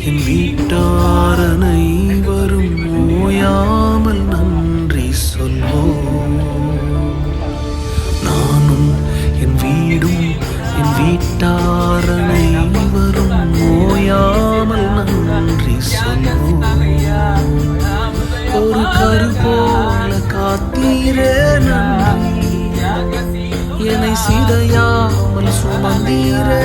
என் வீட்டார் அனைவரும் ஓயாமல் நன்றி சொல்வோம். நானும் என் வீடும் என் வீட்டார் அனைவரும் ஓயாமல் நன்றி சொல்வோம். ஒரு கரு போல காத்தீரே நன்றி, என்னை சிதையாமல் சுமந்தீரே